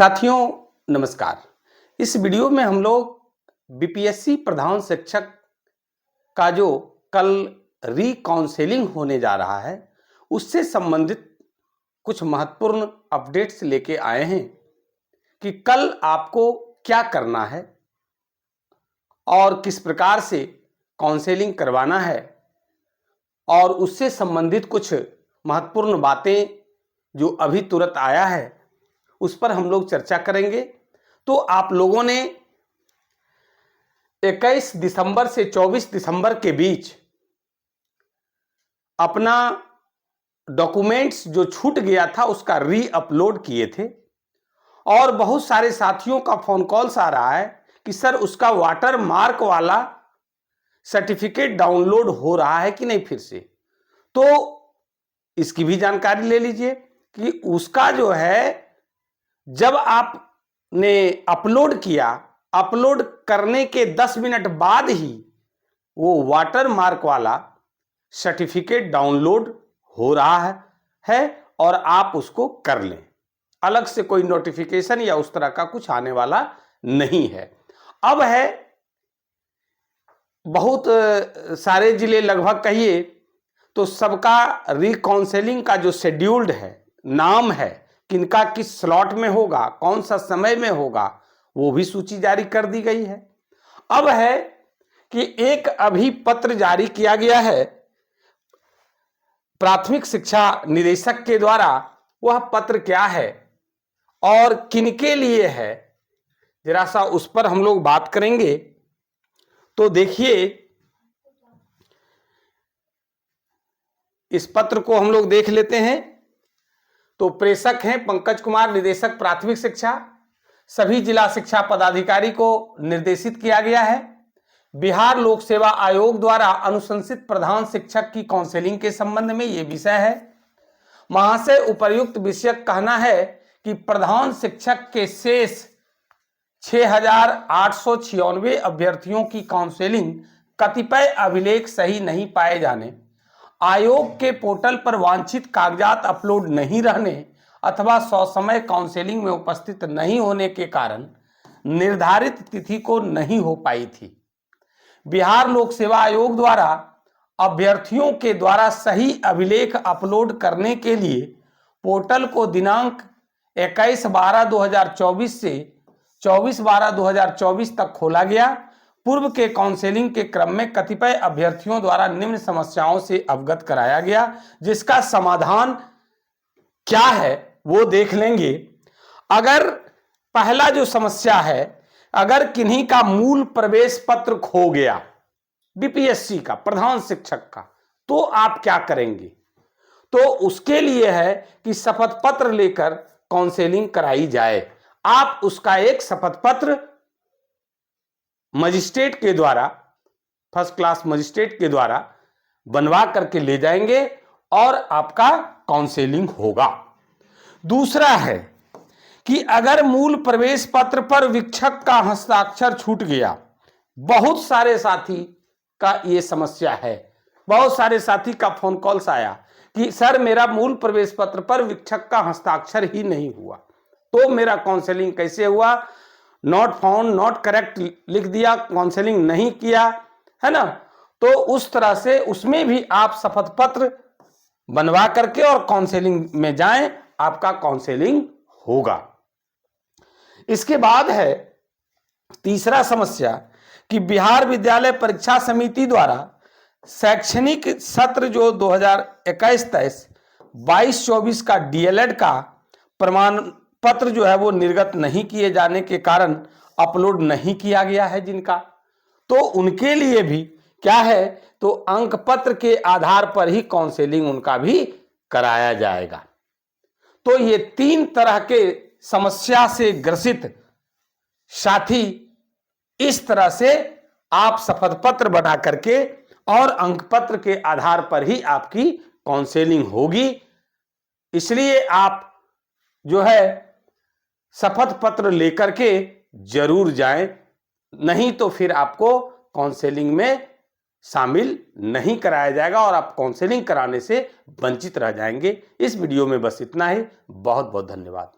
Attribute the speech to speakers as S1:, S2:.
S1: साथियों नमस्कार। इस वीडियो में हम लोग बीपीएससी प्रधान शिक्षक का जो कल री-काउंसलिंग होने जा रहा है उससे संबंधित कुछ महत्वपूर्ण अपडेट्स लेके आए हैं कि कल आपको क्या करना है और किस प्रकार से काउंसलिंग करवाना है और उससे संबंधित कुछ महत्वपूर्ण बातें जो अभी तुरंत आया है उस पर हम लोग चर्चा करेंगे। तो आप लोगों ने 21 दिसंबर से 24 दिसंबर के बीच अपना डॉक्यूमेंट्स जो छूट गया था उसका री अपलोड किए थे और बहुत सारे साथियों का फोन कॉल्स आ रहा है कि सर उसका वाटर मार्क वाला सर्टिफिकेट डाउनलोड हो रहा है कि नहीं फिर से। तो इसकी भी जानकारी ले लीजिए कि उसका जो है जब आपने अपलोड किया, अपलोड करने के 10 मिनट बाद ही वो वाटर मार्क वाला सर्टिफिकेट डाउनलोड हो रहा है और आप उसको कर लें। अलग से कोई नोटिफिकेशन या उस तरह का कुछ आने वाला नहीं है। अब है बहुत सारे जिले लगभग कहिए तो सबका री-काउंसलिंग का जो शेड्यूल्ड है, नाम है, किनका किस स्लॉट में होगा, कौन सा समय में होगा, वो भी सूची जारी कर दी गई है। अब है कि एक अभी पत्र जारी किया गया है प्राथमिक शिक्षा निदेशक के द्वारा। वह पत्र क्या है और किनके लिए है, जरा सा उस पर हम लोग बात करेंगे। तो देखिए, इस पत्र को हम लोग देख लेते हैं। तो प्रेषक हैं पंकज कुमार, निदेशक प्राथमिक शिक्षा। सभी जिला शिक्षा पदाधिकारी को निर्देशित किया गया है। बिहार लोक सेवा आयोग द्वारा अनुशंसित प्रधान शिक्षक की काउंसलिंग के संबंध में यह विषय है। महाशय, उपर्युक्त विषय कहना है कि प्रधान शिक्षक के शेष 6,896 अभ्यर्थियों की काउंसलिंग कतिपय अभिलेख सही नहीं पाए जाने, आयोग के पोर्टल पर वांछित कागजात अपलोड नहीं रहने अथवा ससमय काउंसलिंग में उपस्थित नहीं होने के कारण निर्धारित तिथि को नहीं हो पाई थी। बिहार लोक सेवा आयोग द्वारा अभ्यर्थियों के द्वारा सही अभिलेख अपलोड करने के लिए पोर्टल को दिनांक 21/12/2024 से 24/12/2024 तक खोला गया। पूर्व के काउंसलिंग के क्रम में कतिपय अभ्यर्थियों द्वारा निम्न समस्याओं से अवगत कराया गया, जिसका समाधान क्या है वो देख लेंगे। अगर पहला जो समस्या है, अगर किन्हीं का मूल प्रवेश पत्र खो गया बीपीएससी का, प्रधान शिक्षक का, तो आप क्या करेंगे? तो उसके लिए है कि शपथ पत्र लेकर काउंसलिंग कराई जाए। आप उसका एक शपथ पत्र मजिस्ट्रेट के द्वारा, फर्स्ट क्लास मजिस्ट्रेट के द्वारा बनवा करके ले जाएंगे और आपका काउंसलिंग होगा। दूसरा है कि अगर मूल प्रवेश पत्र पर वीक्षक का हस्ताक्षर छूट गया, बहुत सारे साथी का ये समस्या है, बहुत सारे साथी का फोन कॉल्स आया कि सर मेरा मूल प्रवेश पत्र पर वीक्षक का हस्ताक्षर ही नहीं हुआ, तो मेरा काउंसलिंग कैसे हुआ? नॉट फाउंड, नॉट करेक्ट लिख दिया, काउंसलिंग नहीं किया, है ना। तो उस तरह से उसमें भी आप शपथ पत्र बनवा करके और काउंसलिंग में जाएं, आपका काउंसलिंग होगा। इसके बाद है तीसरा समस्या कि बिहार विद्यालय परीक्षा समिति द्वारा शैक्षणिक सत्र जो 2021-23, 22-24 का डीएलएड का प्रमाण पत्र जो है वो निर्गत नहीं किए जाने के कारण अपलोड नहीं किया गया है जिनका, तो उनके लिए भी क्या है, तो अंक पत्र के आधार पर ही काउंसलिंग उनका भी कराया जाएगा। तो ये 3 तरह के समस्या से ग्रसित साथी, इस तरह से आप शपथ पत्र बना करके और अंक पत्र के आधार पर ही आपकी काउंसलिंग होगी। इसलिए आप जो है शपथ पत्र लेकर के जरूर जाएं, नहीं तो फिर आपको काउंसलिंग में शामिल नहीं कराया जाएगा और आप काउंसलिंग कराने से वंचित रह जाएंगे। इस वीडियो में बस इतना ही। बहुत बहुत धन्यवाद।